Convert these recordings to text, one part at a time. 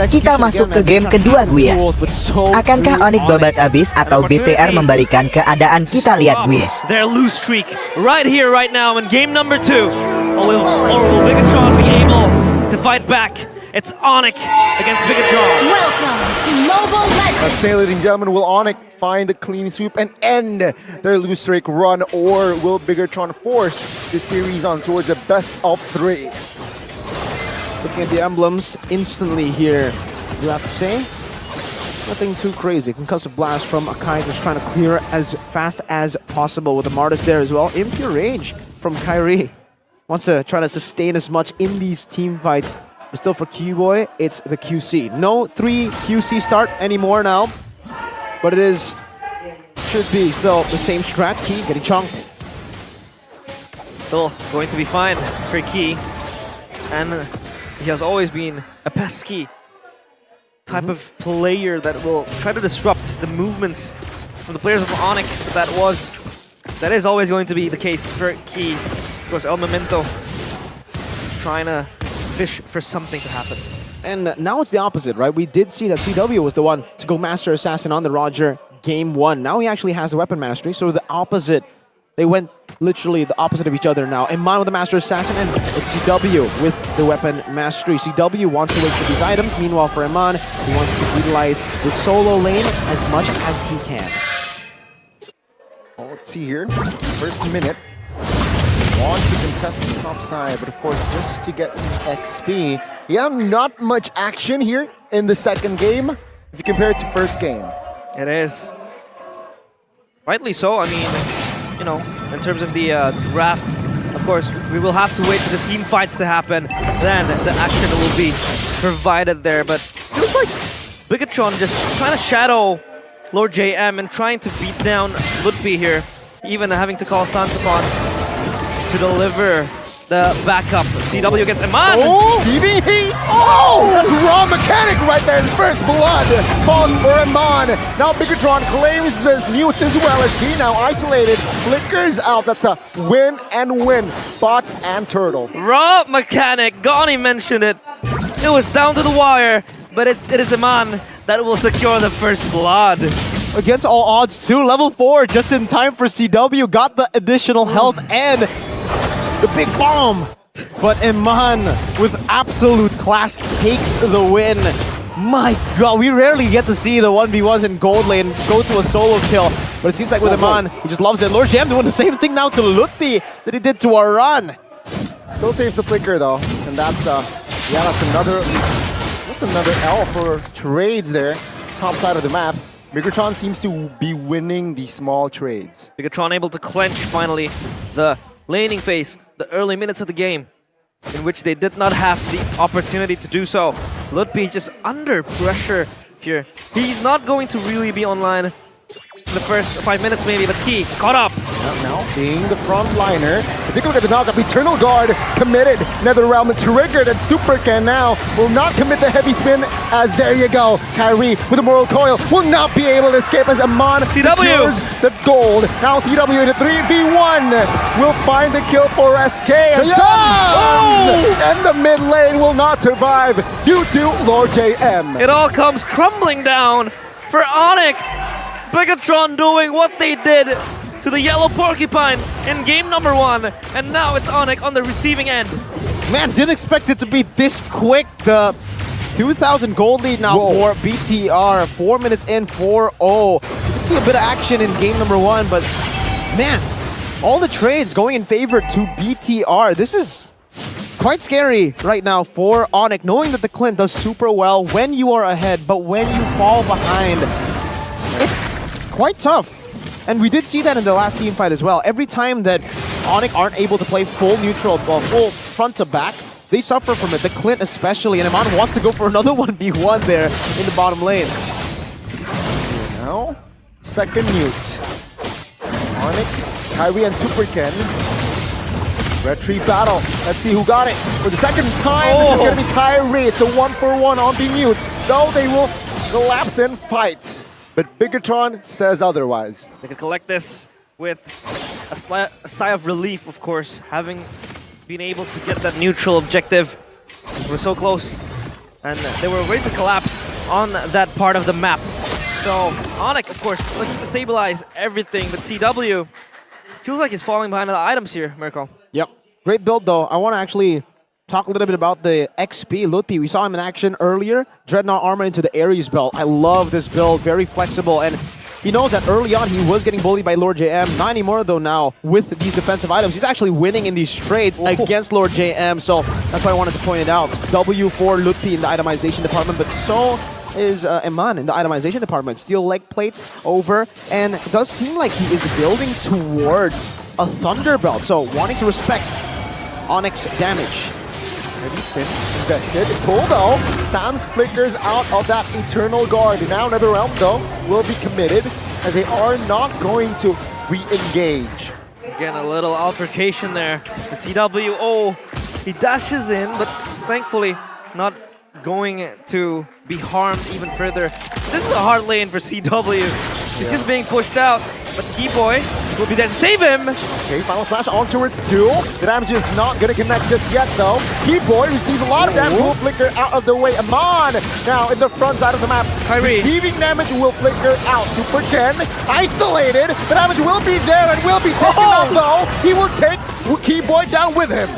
Kita masuk ke game kedua, Guys. Akankah Onic babat Abiss atau BTR membalikan keadaan? Kita lihat, Guys. Their lose streak right here, right now in game number 2. Or will Bigatron be able to fight back? It's Onic against Bigatron. Welcome to Mobile Legends. Let's say, ladies and gentlemen, will Onic find the clean sweep and end their lose streak run, or will Bigatron force the series on towards a best of 3? Looking at the emblems instantly here, you have to say, nothing too crazy. Concussive Blast from Akai, just trying to clear as fast as possible with the Martis there as well. Impure Rage from Kyrie. Wants to try to sustain as much in these team fights. But still for Q-Boy, it's the QC. No 3 QC start anymore now, but it should be still the same strat. Key getting chunked. Still going to be fine for Key. And he has always been a pesky type of player that will try to disrupt the movements from the players of Onic. But that is always going to be the case for Key. Of course, El Memento trying to fish for something to happen. And now it's the opposite, right? We did see that CW was the one to go Master Assassin on the Roger game 1. Now he actually has the weapon mastery, so the opposite. They went literally the opposite of each other now. Iman with the Master Assassin, and it's CW with the weapon mastery. CW wants to wait for these items. Meanwhile, for Iman, he wants to utilize the solo lane as much as he can. Well, let's see here. First minute. Want to contest the top side, but of course, just to get XP. Yeah, not much action here in the second game if you compare it to first game. It is. Rightly so. I mean, you know, in terms of the draft, of course, we will have to wait for the team fights to happen. Then the action will be provided there. But it was like Bigatron just trying to shadow Lord JM and trying to beat down Ludwig here. Even having to call Sansapon to deliver the backup. CW gets Iman! Oh! CV Heat! Oh! That's raw Mekanik right there in first blood! Falls for Iman. Now Bigatron claims the mute as well as he now isolated. Flickers out. That's a win and win. Bot and Turtle. Raw Mekanik. Gani mentioned it. It was down to the wire, but it is Iman that will secure the first blood. Against all odds too, level 4 just in time for CW. Got the additional health and the big bomb. But Iman with absolute class takes the win. My god, we rarely get to see the 1v1s in gold lane go to a solo kill. But it seems like with Iman, he just loves it. Lord Jam doing the same thing now to Lutfi that he did to Aran. Still saves the flicker though. And that's another L for trades there. Top side of the map. Bigatron seems to be winning the small trades. Bigatron able to clench finally the laning phase, the early minutes of the game, in which they did not have the opportunity to do so. Ludwig just under pressure here. He's not going to really be online in the first 5 minutes maybe, but he caught up. Now being the front liner, take a look at the knockup. Eternal Guard committed. Netherrealm triggered, and Supercan now will not commit the heavy spin as there you go. Kyrie with a Moral Coil will not be able to escape as Iman secures the gold. Now CW in a 3v1 will find the kill for SK. And and the mid lane will not survive due to Lord JM. It all comes crumbling down for Onic. Bigatron doing what they did to the Yellow Porcupines in game number 1, and now it's Onic on the receiving end. Man, didn't expect it to be this quick. The 2,000 gold lead now for BTR. 4 minutes in, 4-0. You can see a bit of action in game number 1, but man, all the trades going in favor to BTR. This is quite scary right now for Onic, knowing that the Clint does super well when you are ahead, but when you fall behind, it's quite tough. And we did see that in the last team fight as well. Every time that Onic aren't able to play full neutral, full front to back, they suffer from it. The Clint especially, and Iman wants to go for another 1v1 there in the bottom lane. Now, second mute. Onic, Kyrie, and Superken. Retreat battle. Let's see who got it. For the second time, this is going to be Kyrie. It's a 1-for-1 on the mute. Though they will collapse and fight. But Bigatron says otherwise. They can collect this with a sigh of relief, of course, having been able to get that neutral objective. We're so close. and they were ready to collapse on that part of the map. So Onic, of course, looking to stabilize everything, but CW feels like he's falling behind the items here, Mirko. Yep. Great build, though. I want to actually talk a little bit about the XP Lutpi. We saw him in action earlier. Dreadnought armor into the Ares belt. I love this build. Very flexible. And he knows that early on he was getting bullied by Lord JM. Not anymore, though, now with these defensive items. He's actually winning in these trades against Lord JM. So that's why I wanted to point it out. W for Lutpi in the itemization department, but so is Iman in the itemization department. Steel leg plates over, and it does seem like he is building towards a Thunder belt. So wanting to respect Onyx damage. Heavy spin invested. Pull though. Sans flickers out of that Eternal Guard. Now NetherRealm though will be committed as they are not going to re-engage. Again, a little altercation there. The CW, he dashes in, but thankfully not going to be harmed even further. This is a hard lane for CW. He's just being pushed out, but Keyboy will be there to save him. Okay, final slash on towards 2. The damage is not going to connect just yet though. Keyboy receives a lot of damage. Will flicker out of the way. Aman now in the front side of the map. Kyrie. Receiving damage will flicker out. Super Ken isolated. The damage will be there and will be taken out though. He will take Keyboy down with him.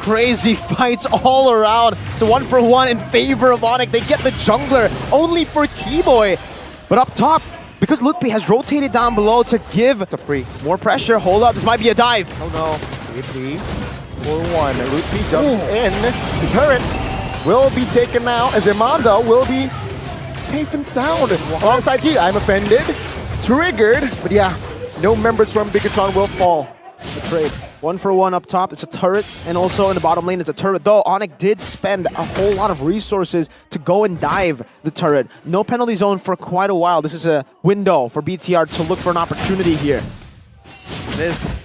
Crazy fights all around. It's a 1-for-1 in favor of Onic. They get the jungler only for Keyboy. But up top, because Lutpi has rotated down below to give the free more pressure. Hold up, this might be a dive. Oh no. 3-4-1. Lutpi jumps in. The turret will be taken now as Imando will be safe and sound. Alongside he, I'm offended. Triggered. But yeah, no members from Bigatron will fall. The trade. 1-for-1 up top, it's a turret, and also in the bottom lane it's a turret. Though Onic did spend a whole lot of resources to go and dive the turret. No penalty zone for quite a while. This is a window for BTR to look for an opportunity here. It is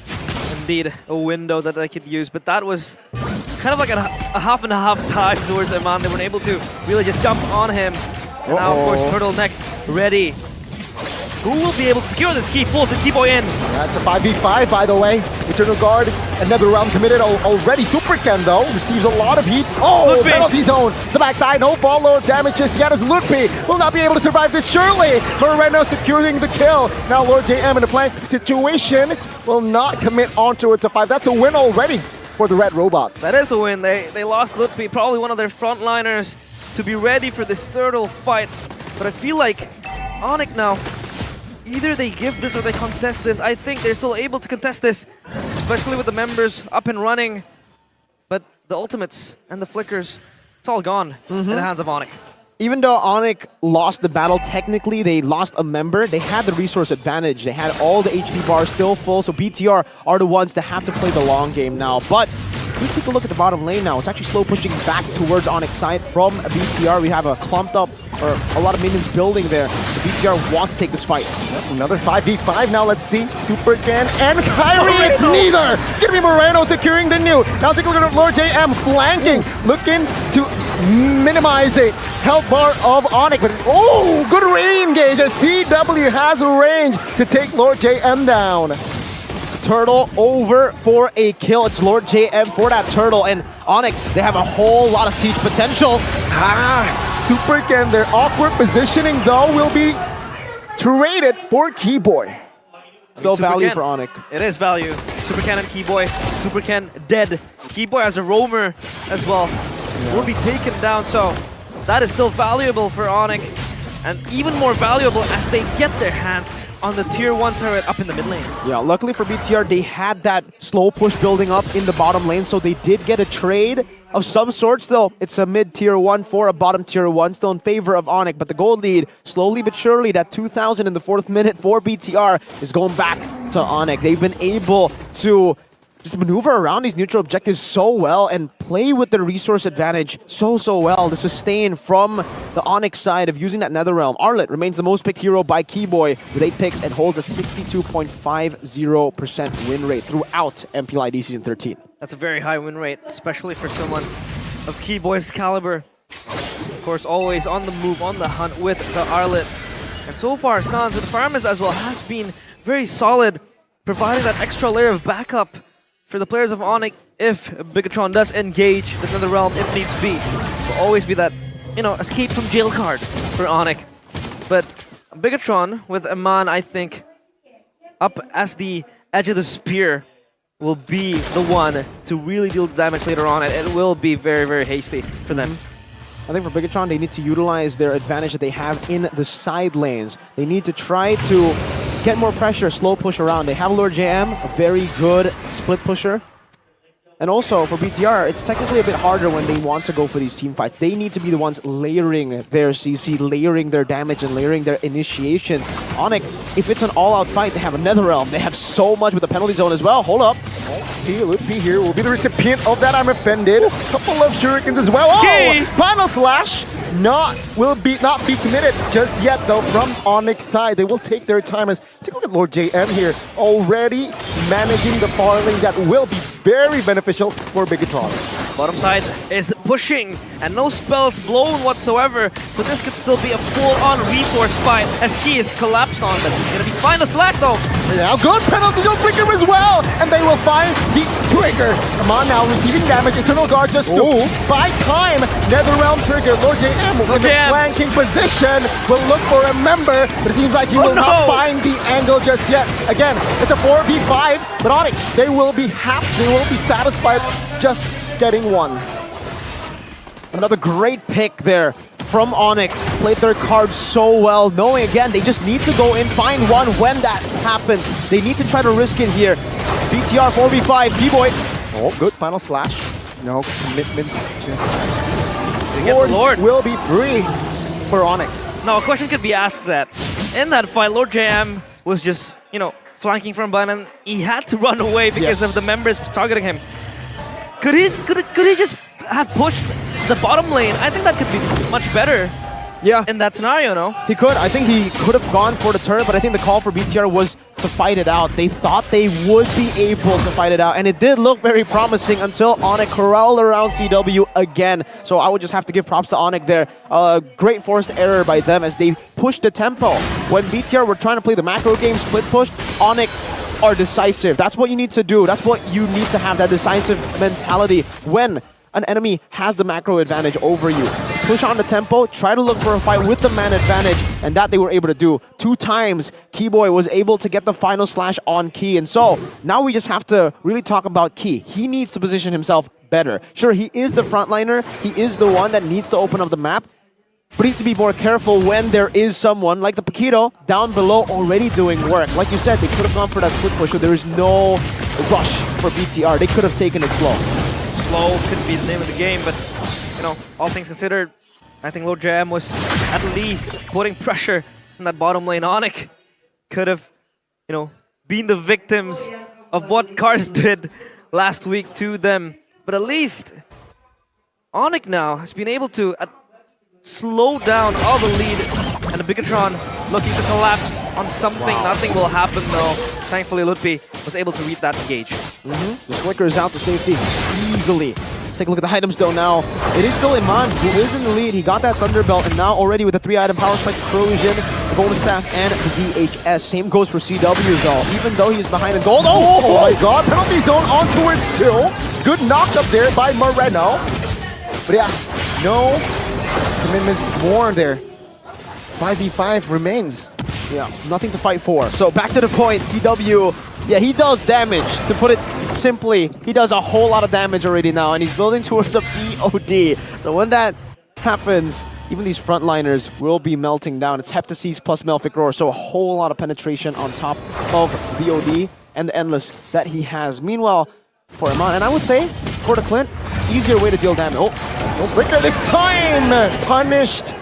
indeed a window that they could use, but that was kind of like a half and a half dive towards Iman. They weren't able to really just jump on him. And now, of course, Turtle next, ready. Who will be able to secure this key? Pulls the Keyboy in. That's a 5v5, by the way. Eternal Guard, another round committed already. Super Ken, though, receives a lot of heat. Oh, Lutpi. Penalty zone. The backside, no follow damage just yet as Lutpi will not be able to survive this, surely. Moreno securing the kill. Now Lord JM in a flank situation will not commit on towards a 5. That's a win already for the Red Robots. That is a win. They lost Lutpi, probably one of their frontliners, to be ready for this turtle fight. But I feel like Onic now, either they give this or they contest this. I think they're still able to contest this, especially with the members up and running. But the ultimates and the flickers, it's all gone in the hands of Onic. Even though Onic lost the battle, technically they lost a member. They had the resource advantage. They had all the HP bars still full, so BTR are the ones that have to play the long game now. But if we take a look at the bottom lane now, it's actually slow pushing back towards Onic's side from BTR. We have a clumped up, or a lot of minions building there. So BTR wants to take this fight. Another 5v5 now, let's see. Super Ken and Kyrie, it's neither! It's gonna be Moreno securing the new. Now take a look at Lord JM flanking, looking to minimize the health bar of Onic, but good re-engage as CW has a range to take Lord JM down. Turtle over for a kill. It's Lord JM for that turtle, and Onic, they have a whole lot of siege potential. Super Ken, their awkward positioning though will be traded for Keyboy. Still Super value Ken. for Onic. It is value. Super Ken and Keyboy. Super Ken dead. Keyboy as a roamer as well will be taken down. So that is still valuable for Onic, and even more valuable as they get their hands on the tier 1 turret up in the mid lane. Yeah, luckily for BTR, they had that slow push building up in the bottom lane, so they did get a trade of some sort. Still, it's a mid tier 1 for a bottom tier 1, still in favor of Onic, but the gold lead, slowly but surely, that 2,000 in the 4th minute for BTR is going back to Onic. They've been able to just maneuver around these neutral objectives so well and play with the resource advantage so well to sustain from the Onyx side of using that NetherRealm. Arlet remains the most picked hero by Keyboy with 8 picks and holds a 62.50% win rate throughout MPLID Season 13. That's a very high win rate, especially for someone of Keyboy's caliber. Of course, always on the move, on the hunt with the Arlet. And so far, Sans with the farmers as well has been very solid, providing that extra layer of backup for the players of Onic if Bigatron does engage the NetherRealm if needs be. Will always be that escape from jail card for Onic. But Bigatron with Aman, I think, up as the edge of the spear will be the one to really deal damage later on, and it will be very, very hasty for them. I think for Bigatron, they need to utilize their advantage that they have in the side lanes. They need to try to get more pressure, slow push around. They have Lord JM, a very good split pusher. And also, for BTR, it's technically a bit harder when they want to go for these team fights. They need to be the ones layering their CC, layering their damage, and layering their initiations. Onic, if it's an all-out fight, they have a Netherrealm. They have so much with the penalty zone as well. Hold up. See, Lutfi here will be the recipient of that. I'm offended. Couple of shurikens as well. Oh, final slash will not be committed just yet though from Onic's side. They will take their time as take a look at Lord JM here, already managing the far lane that will be very beneficial for Bigatron. Bottom side is pushing, and no spells blown whatsoever, so this could still be a full-on resource fight as Key is collapsed on them. It's gonna be final slash though. Now good penalty zone trigger as well, and they will find the trigger. Come on now, receiving damage, Eternal Guard just to buy time. Netherrealm trigger, Lord JM in the flanking position will look for a member, but it seems like he will not find the angle just yet. Again, it's a 4v5, but Onic, they will be happy, they will be satisfied just getting one. Another great pick there from Onic. Played their cards so well, knowing again they just need to go in, find one when that happens. They need to try to risk it here. BTR 4v5, B-Boy. Oh, good final slash. No commitments just Lord will be free for Onic. Now a question could be asked that in that fight, Lord JM was just, flanking from behind, and he had to run away because of the members targeting him. Could he just have pushed the bottom lane? I think that could be much better. Yeah. In that scenario, no? He could. I think he could have gone for the turret, but I think the call for BTR was to fight it out. They thought they would be able to fight it out, and it did look very promising until Onic corralled around CW again. So I would just have to give props to Onic there. Great forced error by them as they pushed the tempo. When BTR were trying to play the macro game split push, Onic are decisive. That's what you need to do. That's what you need to have, that decisive mentality when an enemy has the macro advantage over you. Push on the tempo, try to look for a fight with the man advantage, and that they were able to do. 2 times, Keyboy was able to get the final slash on Key, and so now we just have to really talk about Key. He needs to position himself better. Sure, he is the frontliner, he is the one that needs to open up the map, but he needs to be more careful when there is someone like the Paquito down below already doing work. Like you said, they could have gone for that split push, so there is no rush for BTR. They could have taken it slow. Slow could be the name of the game, but all things considered, I think Lord JM was at least putting pressure in that bottom lane. Onic could have, been the victims of what Cars did last week to them. But at least Onic now has been able to slow down all the lead, and the Bigatron looking to collapse on something. Nothing will happen though. Thankfully, Lutfi was able to read that engage. The flicker is out to safety easily. Let's take a look at the items though now. It is still Iman who is in the lead. He got that Thunderbelt, and now already with the 3-item power spike, corrosion, the bonus staff, and the VHS. Same goes for CW though, even though he's behind in gold. Oh my god, penalty zone on towards 2. Good knock up there by Moreno. But yeah, no commitments more there. 5v5 remains. Yeah, nothing to fight for. So back to the point, CW, yeah, he does damage. To put it simply, he does a whole lot of damage already now, and he's building towards a BOD. So when that happens, even these frontliners will be melting down. It's Heptasis plus Melfic Roar, so a whole lot of penetration on top of BOD and the Endless that he has. Meanwhile, for Iman, and I would say, for the Clint, easier way to deal damage. Oh, Flicker this time! Punished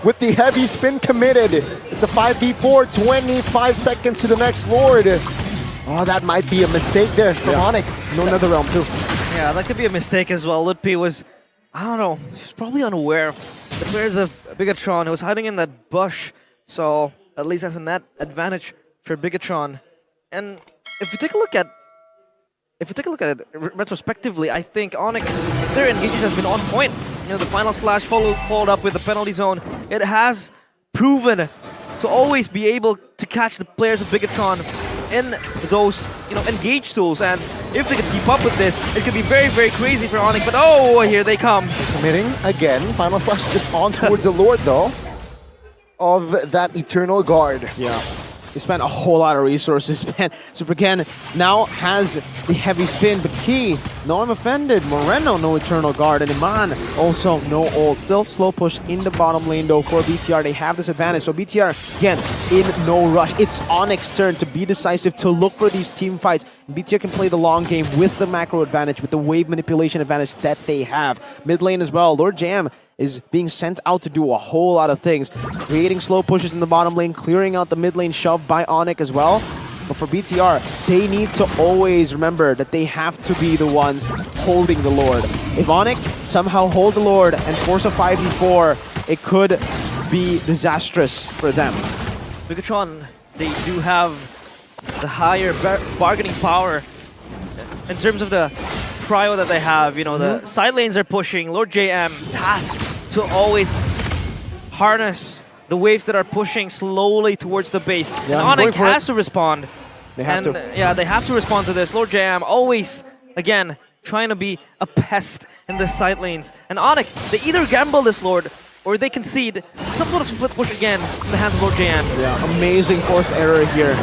with the heavy spin committed. It's a 5v4, 25 seconds to the next Lord. Oh, that might be a mistake there from Onic. No Netherrealm too. Yeah, that could be a mistake as well. Lutfi was, I don't know, he's probably unaware of the players of Bigatron. He was hiding in that bush, so at least that's a net advantage for Bigatron. And if you take a look at it retrospectively, I think Onic, their engages has been on point. The final slash followed up with the penalty zone. It has proven to always be able to catch the players of Bigatron in those, engage tools. And if they can keep up with this, it could be very, very crazy for Onic. But oh, here they come. Committing again. Final slash just on towards the Lord though of that Eternal Guard. Yeah. He spent a whole lot of resources. Super Ken now has the heavy spin, but Key, no I'm offended. Moreno, no Eternal Guard, and Iman also no ult. Still slow push in the bottom lane though for BTR. They have this advantage. So BTR, again, in no rush. It's Onic's turn to be decisive, to look for these team fights. BTR can play the long game with the macro advantage, with the wave manipulation advantage that they have. Mid lane as well, Lord Jam is being sent out to do a whole lot of things, creating slow pushes in the bottom lane, clearing out the mid lane shove by Onic as well. But for BTR, they need to always remember that they have to be the ones holding the Lord. If Onic somehow hold the Lord and force a 5v4, it could be disastrous for them. Bigatron, they do have the higher bargaining power in terms of the prio that they have. The side lanes are pushing. Lord JM tasked to always harness the waves that are pushing slowly towards the base. Yeah, and Onic has to respond. They have to. Yeah, they have to respond to this. Lord JM always, again, trying to be a pest in the side lanes. And Onic, they either gamble this Lord or they concede some sort of split push again in the hands of Lord JM. Yeah, amazing force error here.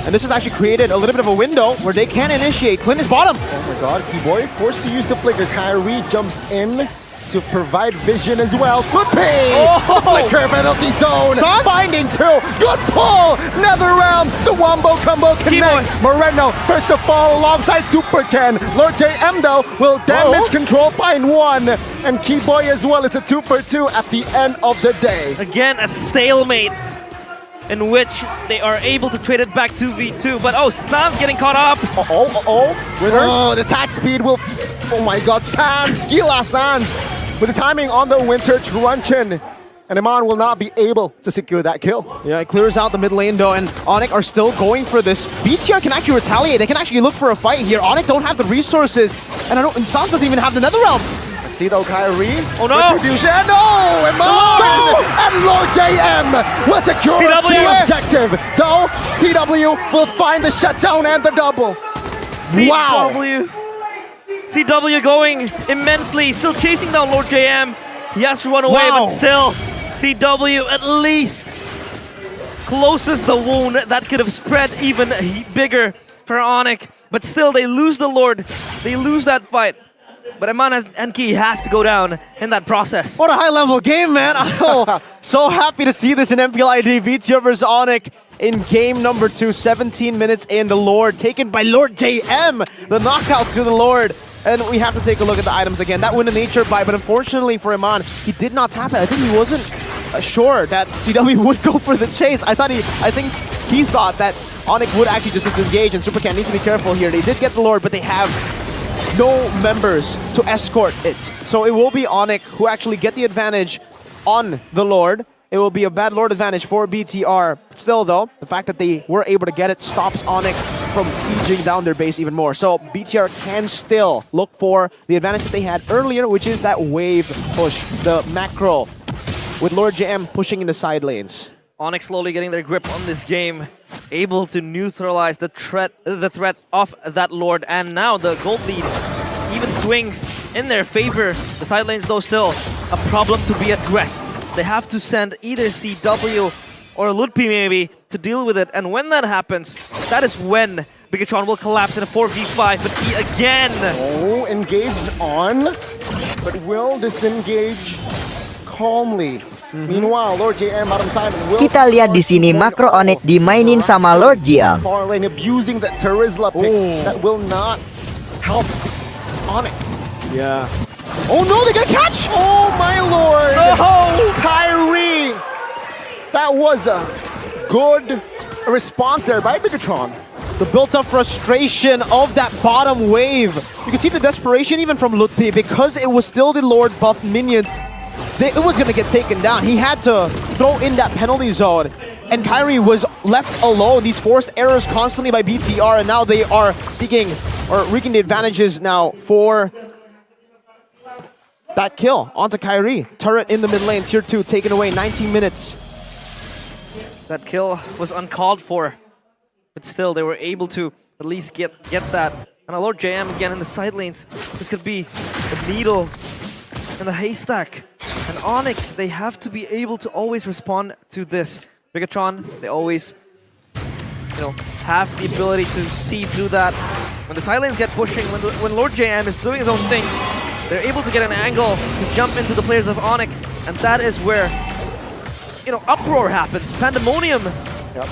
And this has actually created a little bit of a window where they can initiate. Clint is bottom. Oh my god, Keyboy forced to use the flicker. Kyrie jumps in to provide vision as well. Good pay! Oh! Flicker penalty zone! Shots? Finding two! Good pull! Another round! The wombo combo connects! Moreno first to fall alongside Super Ken. Lord JM though will damage control, find one! And Keyboy as well. It's a 2 for 2 at the end of the day. Again, a stalemate in which they are able to trade it back 2v2. But oh, Sam's getting caught up. Oh, the attack speed will... Oh my god, Sans! Gila Sans! With the timing on the Winter Truncheon. And Iman will not be able to secure that kill. Yeah, it clears out the mid lane though, and Onic are still going for this. BTR can actually retaliate. They can actually look for a fight here. Onic don't have the resources, and Sans doesn't even have the nether realm. Let's see though, Kyrie. Oh no! Retribution. No! Iman! And Lord JM will secure CW. the objective. Though, CW will find the shutdown and the double. Wow! CW going immensely, still chasing down Lord JM. He has to run away, Wow. but still, CW at least closes the wound that could have spread even bigger for Onic. But still, they lose the Lord. They lose that fight. But Iman and Key has to go down in that process. What a high-level game, man. I'm so happy to see this in MPLID. BTR versus Onic in game number 2, 17 minutes in. The Lord taken by Lord JM. The knockout to the Lord. And we have to take a look at the items again. That win in nature buy, but unfortunately for Iman, he did not tap it. I think he wasn't sure that CW would go for the chase. I think he thought that Onic would actually just disengage, and Supercan needs to be careful here. They did get the Lord, but they have no members to escort it. So it will be Onic who actually get the advantage on the Lord. It will be a bad Lord advantage for BTR. Still though, the fact that they were able to get it stops Onic from sieging down their base even more. So BTR can still look for the advantage that they had earlier, which is that wave push, the macro, with Lord JM pushing in the side lanes. Onic slowly getting their grip on this game, able to neutralize the threat of that Lord, and now the gold lead even swings in their favor. The side lanes though still a problem to be addressed. They have to send either CW or Ludpi maybe to deal with it, and when that happens, that is when Bigatron will collapse in a 4v5, but he again! Oh, engaged on, but will disengage calmly. Meanwhile, Lord JM bottom side will... Kita lihat di sini makro Onic dimainin sama Lord JM. Far lane abusing that Terizla pick. That will not help Onic. Yeah. Oh no, they got a catch! Oh my lord! Oh! Kyrie! That was a good response there by Bigatron. The built-up frustration of that bottom wave. You can see the desperation even from Ludpi, because it was still the Lord buffed minions. It was going to get taken down. He had to throw in that penalty zone, and Kyrie was left alone. These forced errors constantly by BTR, and now they are seeking or wreaking the advantages now for that kill onto Kyrie. Turret in the mid lane, tier 2, taken away, 19 minutes. That kill was uncalled for. but still they were able to at least get that. And our Lord JM again in the side lanes. This could be the needle in the haystack. And Onic, they have to be able to always respond to this. Bigatron, they always, have the ability to see through that. When the side lanes get pushing, when Lord JM is doing his own thing, they're able to get an angle to jump into the players of Onic, and that is where, uproar happens, pandemonium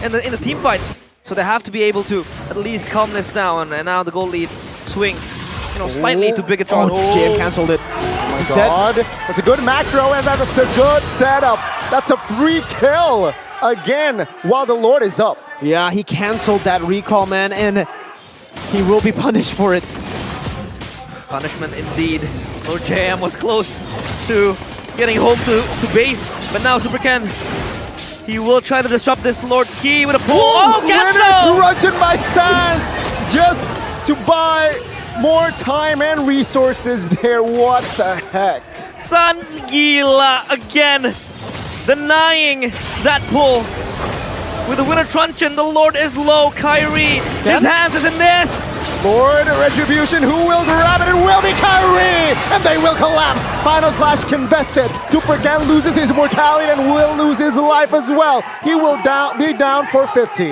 in the team fights. So they have to be able to at least calm this down, and now the gold lead swings, slightly to Bigatron. JM cancelled it. Oh my god, that's a good macro, and that's a good setup. That's a free kill again while the Lord is up. Yeah, he cancelled that recall, man, and he will be punished for it. Punishment indeed. Lord JM was close to getting home to base, but now Super Ken, he will try to disrupt this Lord Key with a pull. Oh, cancel! Rudgen by Sans just to buy more time and resources there. What the heck? Sans Gila again denying that pull. With the winner truncheon, the Lord is low. Kyrie, his hands is in this. Lord Retribution, who will grab it? It will be Kyrie! And they will collapse. Final slash contested. Super Ken loses his mortality and will lose his life as well. He will be down for 50.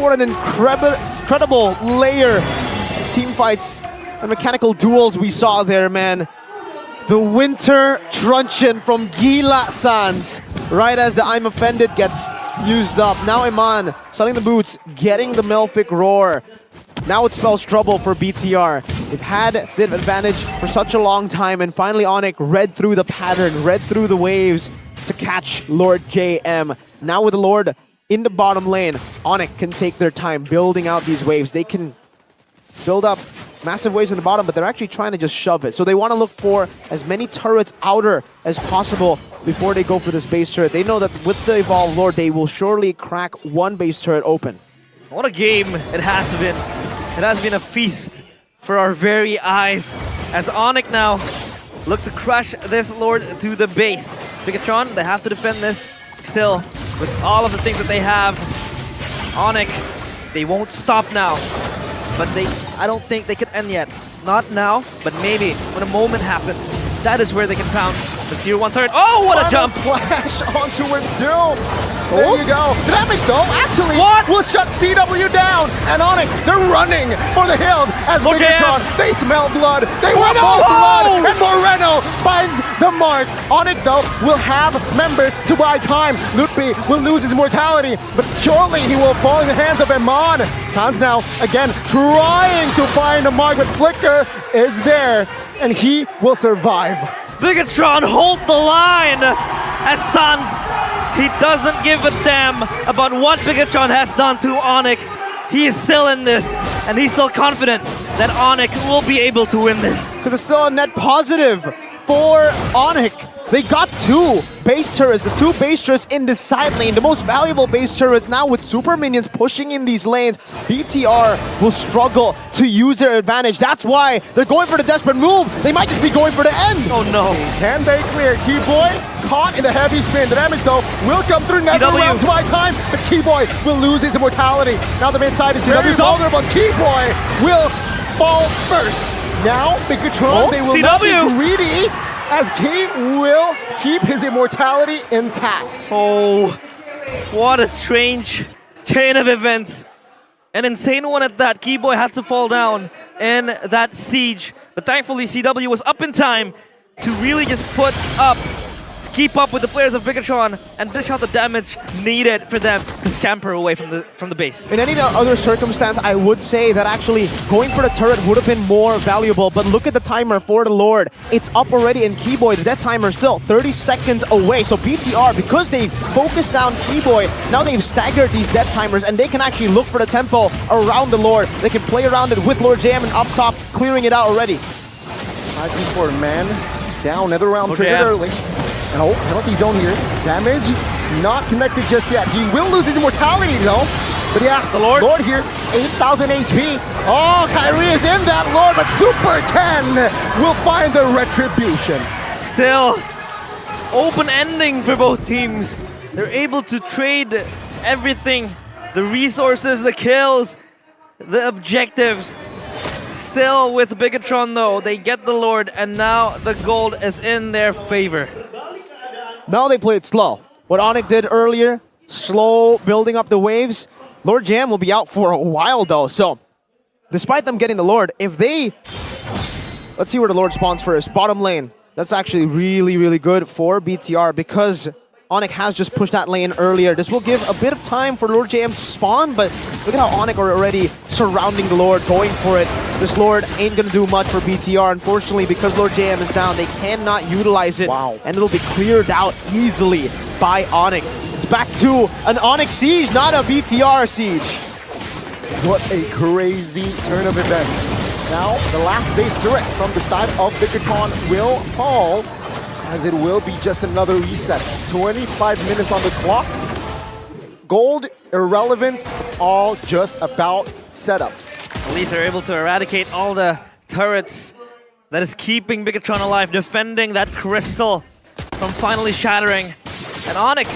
What an incredible layer of team fights and mechanical duels we saw there, man. The winter truncheon from Gila Sans, right as the I'm Offended gets used up. Now Iman selling the boots, getting the Melfic Roar. Now it spells trouble for BTR. They've had the advantage for such a long time, and finally Onic read through the pattern, read through the waves to catch Lord JM. Now with the Lord in the bottom lane, Onic can take their time building out these waves. They can build up massive waves in the bottom, but they're actually trying to just shove it. So they want to look for as many turrets outer as possible before they go for this base turret. They know that with the Evolved Lord, they will surely crack one base turret open. What a game it has been. It has been a feast for our very eyes. As Onic now look to crush this Lord to the base. Bigatron, they have to defend this still with all of the things that they have. Onic, they won't stop now. But I don't think they can end yet. Not now, but maybe when a moment happens. That is where they can pound the tier 1 turret. Oh, what a jump! Flash onto it still. There you go. The damage though, actually, What? will shut CW down. And Onic, they're running for the hills as Lord Bigatron, JM. they smell blood. They want more blood. And Moreno finds the mark. Onic though will have members to buy time. Lutpi will lose his mortality, but surely he will fall in the hands of Iman. Sans now again trying to find the mark, but Flicker is there and he will survive. Bigatron, hold the line! As Sans, he doesn't give a damn about what Bigatron has done to Onic. He is still in this, and he's still confident that Onic will be able to win this. Because it's still a net positive for Onic. They got two base turrets, the two base turrets in the side lane, the most valuable base turrets. Now with super minions pushing in these lanes, BTR will struggle to use their advantage. That's why they're going for the desperate move. They might just be going for the end. Oh no. Can they clear? Keyboy caught in the heavy spin. The damage though will come through never round to buy time, but Keyboy will lose his immortality. Now the mid side is very vulnerable. Keyboy will fall first. Now Bigatron, they will not be greedy, as he will keep his immortality intact. Oh, what a strange chain of events. An insane one at that. Keyboy had to fall down in that siege. But thankfully, CW was up in time to really just put up, to keep up with the players of Bigatron and dish out the damage needed for them to scamper away from the base. In any other circumstance, I would say that actually going for the turret would have been more valuable, but look at the timer for the Lord. It's up already in Keyboy. The death timer is still 30 seconds away. So BTR, because they focused down Keyboy, now they've staggered these death timers and they can actually look for the tempo around the Lord. They can play around it with Lord JM and up top, clearing it out already. 5v4 man down, another round Lord triggered JM. early. No, penalty zone here. Damage not connected just yet. He will lose his immortality though. But yeah, The Lord here, 8,000 HP. Oh, Kyrie is in that Lord, but Super Ken will find the retribution. Still, open ending for both teams. They're able to trade everything the resources, the kills, the objectives. Still with Bigatron though, they get the Lord, and now the gold is in their favor. Now they play it slow. What Onic did earlier, slow building up the waves. Lord Jam will be out for a while though, so despite them getting the Lord, if they... Let's see where the Lord spawns first. Bottom lane. That's actually really, really good for BTR because Onic has just pushed that lane earlier. This will give a bit of time for Lord JM to spawn, but look at how Onic are already surrounding the Lord, going for it. This Lord ain't gonna do much for BTR, unfortunately, because Lord JM is down. They cannot utilize it, and it'll be cleared out easily by Onic. It's back to an Onic siege, not a BTR siege. What a crazy turn of events. Now, the last base threat from the side of Bigatron will fall, as it will be just another reset. 25 minutes on the clock. Gold, irrelevant. It's all just about setups. At least they're able to eradicate all the turrets that is keeping Bigatron alive, defending that crystal from finally shattering. And Onic,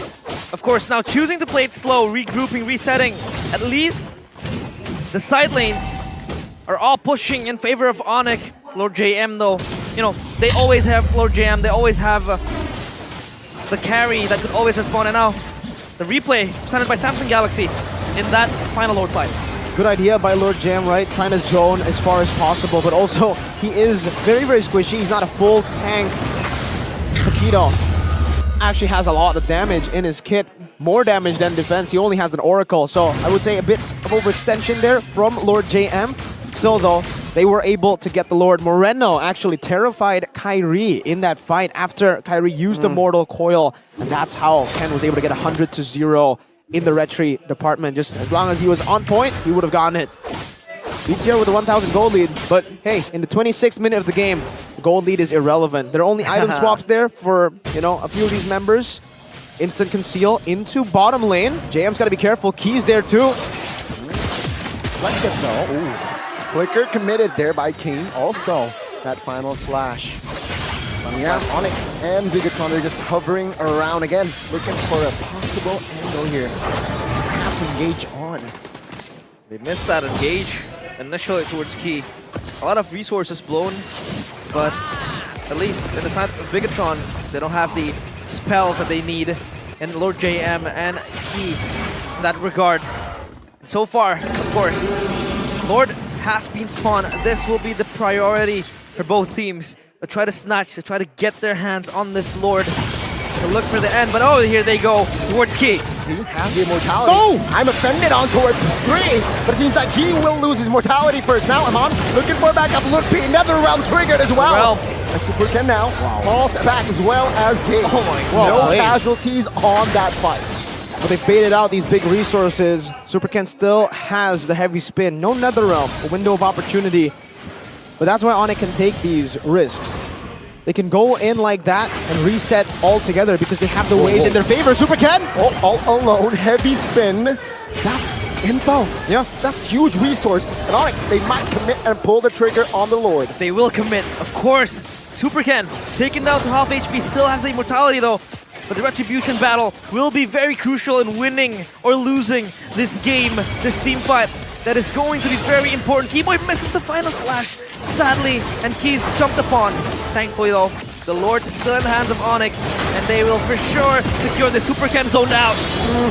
of course, now choosing to play it slow, regrouping, resetting. At least the side lanes are all pushing in favor of Onic. Lord JM though, you know, they always have Lord JM, they always have the carry that could always respond. And now the replay presented by Samsung Galaxy in that final Lord fight. Good idea by Lord Jam, right? Trying to zone as far as possible, but also he is very, very squishy. He's not a full tank. Paquito actually has a lot of damage in his kit. More damage than defense. He only has an Oracle, so I would say a bit of overextension there from Lord JM. Still though, they were able to get the Lord. Moreno actually terrified Kyrie in that fight after Kyrie used the Mortal Coil, and that's how Ken was able to get 100-0 in the retry department. Just as long as he was on point, he would have gotten it. BTR with a 1,000 gold lead, but hey, in the 26th minute of the game, the gold lead is irrelevant. There are only item swaps there for, you know, a few of these members. Instant conceal into bottom lane. JM's got to be careful. Key's there too. Like it though. Ooh. Flicker committed there by King. Also, that final slash. But yeah, Onic and Bigatron are just hovering around again, looking for a possible angle here. Perhaps engage on. They missed that engage initially towards Key. A lot of resources blown, but at least in the side of Bigatron, they don't have the spells that they need in Lord JM and Key in that regard. So far, of course, Lord has been spawned. This will be the priority for both teams to try to snatch, to try to get their hands on this Lord, to look for the end. But oh, here they go towards Key. He has the immortality. Oh! I'm offended on towards 3, but it seems like he will lose his mortality first. Now Amon looking for a backup. Look, another round triggered as well. A Super Ken now falls back as well as King. Oh my God. No casualties on that fight. But they baited out these big resources. Super Ken still has the heavy spin. No Netherrealm, a window of opportunity. But that's why Onic can take these risks. They can go in like that and reset altogether because they have the waves in their favor. Super Ken! All alone, heavy spin. That's info. Yeah. That's huge resource. And Onic, they might commit and pull the trigger on the Lord. They will commit, of course. Super Ken, taken down to half HP, still has the immortality though. But the Retribution battle will be very crucial in winning or losing this game, this team fight. That is going to be very important. Keyboy misses the final slash, sadly, and Keys jumped upon. Thankfully though, the Lord is still in the hands of Onic, and they will for sure secure the Super Ken zoned out.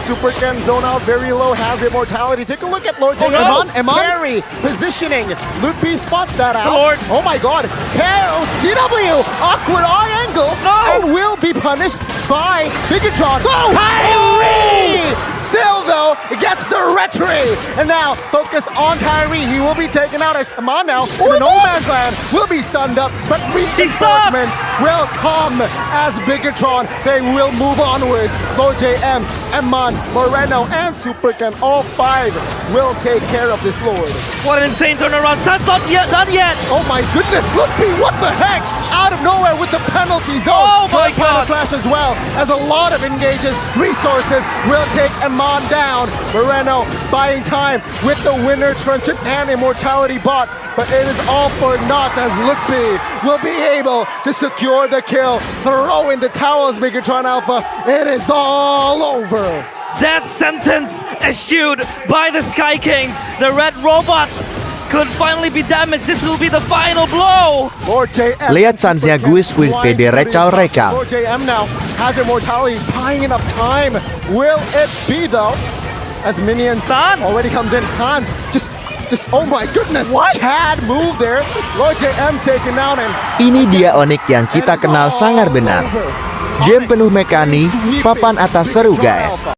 Super Ken zone out very low, has immortality. Take a look at Lord J. Amon? Carry, positioning. Lupi spots that out. The Lord. Oh my God. CW, awkward eye angle, and will be punished by Bigatron. Kyrie! Still though, gets the retry. And now, focus on Kyrie. He will be taken out as Amon now, in the no man's land, will be stunned up, but reinforcements will come as Bigatron. They will move onwards. Lord JM, Amon, Moreno, and Super Ken, all 5 will take care of this Lord. What an insane turnaround. That's not yet, not yet. Oh my goodness, Loopy, what the heck? Out of nowhere with the penalty zone. Oh my God. Slash as well, as a lot of engages, resources will take Amon down. Moreno buying time with the winner truncheon and immortality bot, but it is all for naught as Loopy will be able to secure the kill. Throw in the towels, Bigatron Alpha. It is all over. death sentence issued by the Sky Kings. The red robots could finally be damaged. This will be the final blow. Lord JM. Lihat sansnya Guis with PD recal-recal. Lord JM now has immortality, buying enough time. Will it be though? As minions Sans. already comes in. Sans just oh my goodness. What? Chad move there. Lord JM taken down and Ini dia Onic yang kita kenal sangat benar. Game penuh mekanik, papan atas seru guys.